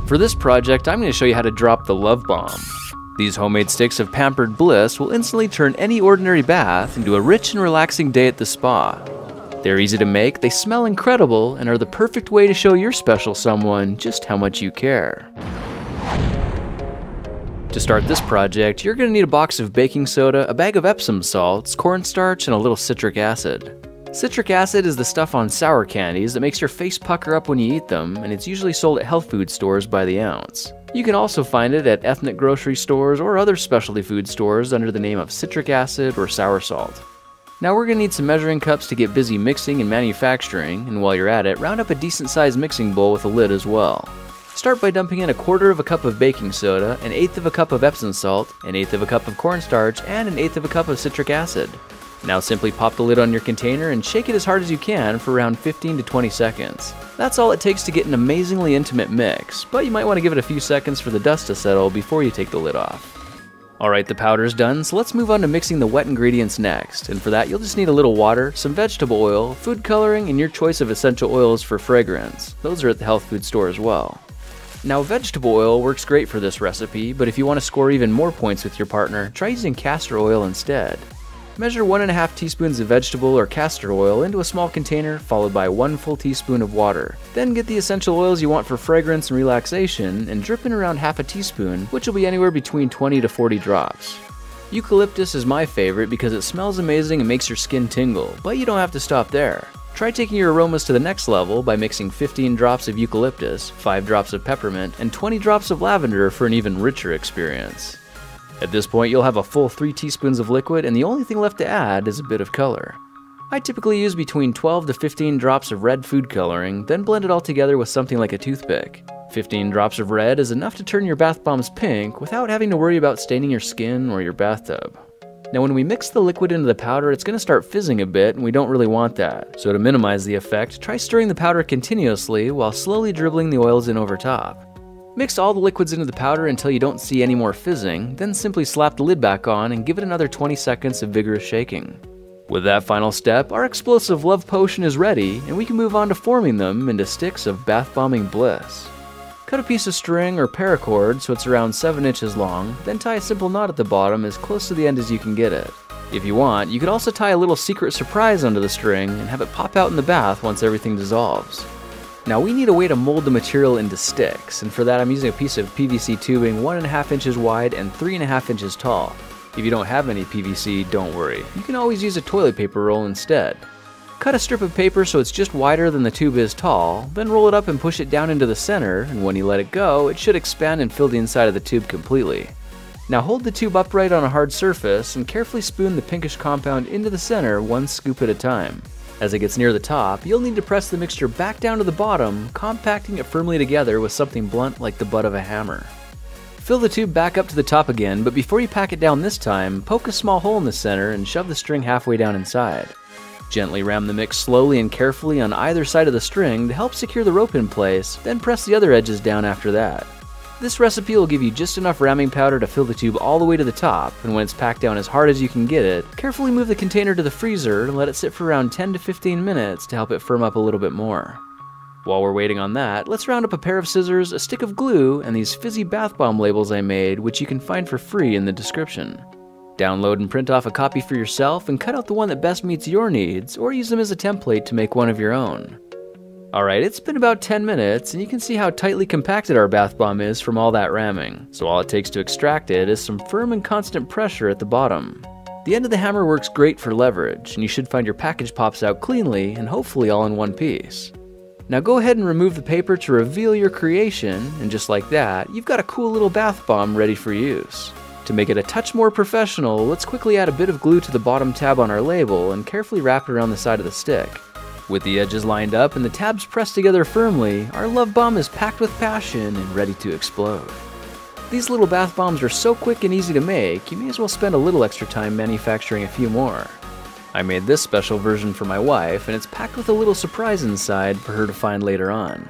For this project, I'm going to show you how to drop the love bomb. These homemade sticks of pampered bliss will instantly turn any ordinary bath into a rich and relaxing day at the spa. They're easy to make, they smell incredible, and are the perfect way to show your special someone just how much you care. To start this project, you're going to need a box of baking soda, a bag of Epsom salts, cornstarch, and a little citric acid. Citric acid is the stuff on sour candies that makes your face pucker up when you eat them, and it's usually sold at health food stores by the ounce. You can also find it at ethnic grocery stores or other specialty food stores under the name of citric acid or sour salt. Now we're going to need some measuring cups to get busy mixing and manufacturing, and while you're at it, round up a decent sized mixing bowl with a lid as well. Start by dumping in 1/4 of a cup of baking soda, 1/8 of a cup of Epsom salt, 1/8 of a cup of cornstarch, and 1/8 of a cup of citric acid. Now simply pop the lid on your container and shake it as hard as you can for around 15 to 20 seconds. That's all it takes to get an amazingly intimate mix, but you might want to give it a few seconds for the dust to settle before you take the lid off. Alright, the powder's done, so let's move on to mixing the wet ingredients next, and for that you'll just need a little water, some vegetable oil, food coloring, and your choice of essential oils for fragrance. Those are at the health food store as well. Now vegetable oil works great for this recipe, but if you want to score even more points with your partner, try using castor oil instead. Measure 1½ teaspoons of vegetable or castor oil into a small container, followed by 1 full teaspoon of water. Then get the essential oils you want for fragrance and relaxation and drip in around ½ a teaspoon, which will be anywhere between 20 to 40 drops. Eucalyptus is my favorite because it smells amazing and makes your skin tingle, but you don't have to stop there. Try taking your aromas to the next level by mixing 15 drops of eucalyptus, 5 drops of peppermint, and 20 drops of lavender for an even richer experience. At this point, you'll have a full 3 teaspoons of liquid, and the only thing left to add is a bit of color. I typically use between 12 to 15 drops of red food coloring, then blend it all together with something like a toothpick. 15 drops of red is enough to turn your bath bombs pink without having to worry about staining your skin or your bathtub. Now when we mix the liquid into the powder, it's going to start fizzing a bit, and we don't really want that. So to minimize the effect, try stirring the powder continuously while slowly dribbling the oils in over top. Mix all the liquids into the powder until you don't see any more fizzing, then simply slap the lid back on and give it another 20 seconds of vigorous shaking. With that final step, our explosive love potion is ready, and we can move on to forming them into sticks of bath bombing bliss. Cut a piece of string or paracord so it's around 7 inches long, then tie a simple knot at the bottom as close to the end as you can get it. If you want, you could also tie a little secret surprise under the string and have it pop out in the bath once everything dissolves. Now we need a way to mold the material into sticks, and for that I'm using a piece of PVC tubing 1½ inches wide and 3½ inches tall. If you don't have any PVC, don't worry. You can always use a toilet paper roll instead. Cut a strip of paper so it's just wider than the tube is tall, then roll it up and push it down into the center, and when you let it go, it should expand and fill the inside of the tube completely. Now hold the tube upright on a hard surface and carefully spoon the pinkish compound into the center 1 scoop at a time. As it gets near the top, you'll need to press the mixture back down to the bottom, compacting it firmly together with something blunt like the butt of a hammer. Fill the tube back up to the top again, but before you pack it down this time, poke a small hole in the center and shove the string halfway down inside. Gently ram the mix slowly and carefully on either side of the string to help secure the rope in place, then press the other edges down after that. This recipe will give you just enough ramming powder to fill the tube all the way to the top, and when it's packed down as hard as you can get it, carefully move the container to the freezer and let it sit for around 10 to 15 minutes to help it firm up a little bit more. While we're waiting on that, let's round up a pair of scissors, a stick of glue, and these fizzy bath bomb labels I made, which you can find for free in the description. Download and print off a copy for yourself and cut out the one that best meets your needs, or use them as a template to make one of your own. Alright, it's been about 10 minutes, and you can see how tightly compacted our bath bomb is from all that ramming, so all it takes to extract it is some firm and constant pressure at the bottom. The end of the hammer works great for leverage, and you should find your package pops out cleanly and hopefully all in one piece. Now go ahead and remove the paper to reveal your creation, and just like that, you've got a cool little bath bomb ready for use. To make it a touch more professional, let's quickly add a bit of glue to the bottom tab on our label and carefully wrap it around the side of the stick. With the edges lined up and the tabs pressed together firmly, our love bomb is packed with passion and ready to explode. These little bath bombs are so quick and easy to make, you may as well spend a little extra time manufacturing a few more. I made this special version for my wife, and it's packed with a little surprise inside for her to find later on.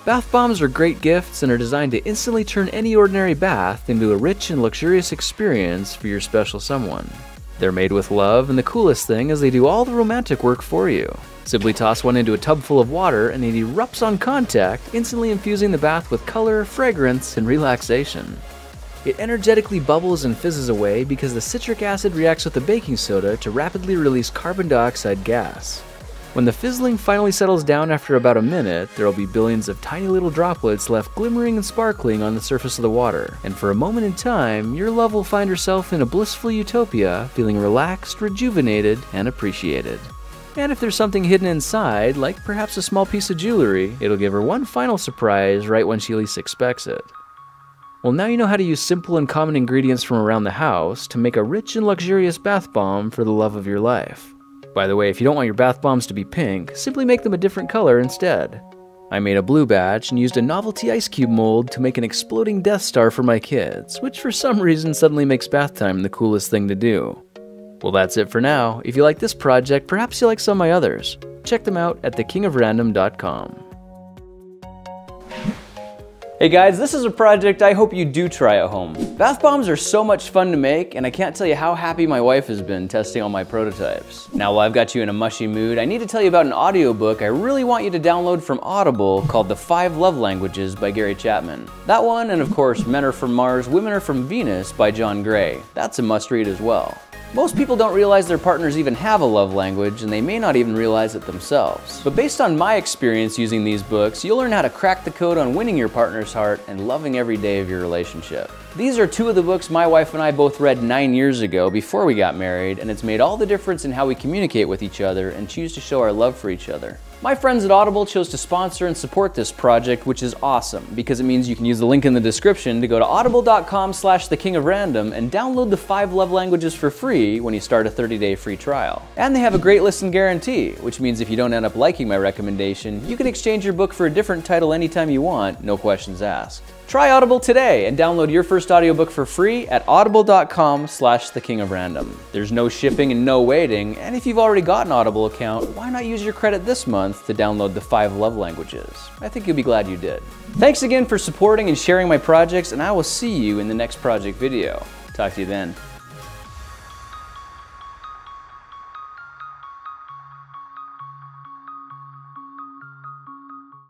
Bath bombs are great gifts and are designed to instantly turn any ordinary bath into a rich and luxurious experience for your special someone. They're made with love, and the coolest thing is they do all the romantic work for you. Simply toss one into a tub full of water and it erupts on contact, instantly infusing the bath with color, fragrance, and relaxation. It energetically bubbles and fizzes away because the citric acid reacts with the baking soda to rapidly release carbon dioxide gas. When the fizzling finally settles down after about a minute, there will be billions of tiny little droplets left glimmering and sparkling on the surface of the water, and for a moment in time, your love will find herself in a blissful utopia, feeling relaxed, rejuvenated, and appreciated. And if there's something hidden inside, like perhaps a small piece of jewelry, it'll give her one final surprise right when she least expects it. Well, now you know how to use simple and common ingredients from around the house to make a rich and luxurious bath bomb for the love of your life. By the way, if you don't want your bath bombs to be pink, simply make them a different color instead. I made a blue batch and used a novelty ice cube mold to make an exploding Death Star for my kids, which for some reason suddenly makes bath time the coolest thing to do. Well, that's it for now. If you like this project, perhaps you like some of my others. Check them out at thekingofrandom.com. Hey guys, this is a project I hope you do try at home. Bath bombs are so much fun to make, and I can't tell you how happy my wife has been testing all my prototypes. Now, while I've got you in a mushy mood, I need to tell you about an audiobook I really want you to download from Audible called The 5 Love Languages by Gary Chapman. That one, and of course, Men Are From Mars, Women Are From Venus by John Gray. That's a must-read as well. Most people don't realize their partners even have a love language, and they may not even realize it themselves. But based on my experience using these books, you'll learn how to crack the code on winning your partner's heart and loving every day of your relationship. These are two of the books my wife and I both read 9 years ago before we got married, and it's made all the difference in how we communicate with each other and choose to show our love for each other. My friends at Audible chose to sponsor and support this project, which is awesome because it means you can use the link in the description to go to audible.com/thekingofrandom and download the 5 love languages for free when you start a 30-day free trial. And they have a great listen guarantee, which means if you don't end up liking my recommendation, you can exchange your book for a different title anytime you want, no questions asked. Try Audible today and download your first audiobook for free at audible.com/thekingofrandom. There's no shipping and no waiting, and if you've already got an Audible account, why not use your credit this month to download the 5 love languages? I think you'll be glad you did. Thanks again for supporting and sharing my projects, and I will see you in the next project video. Talk to you then.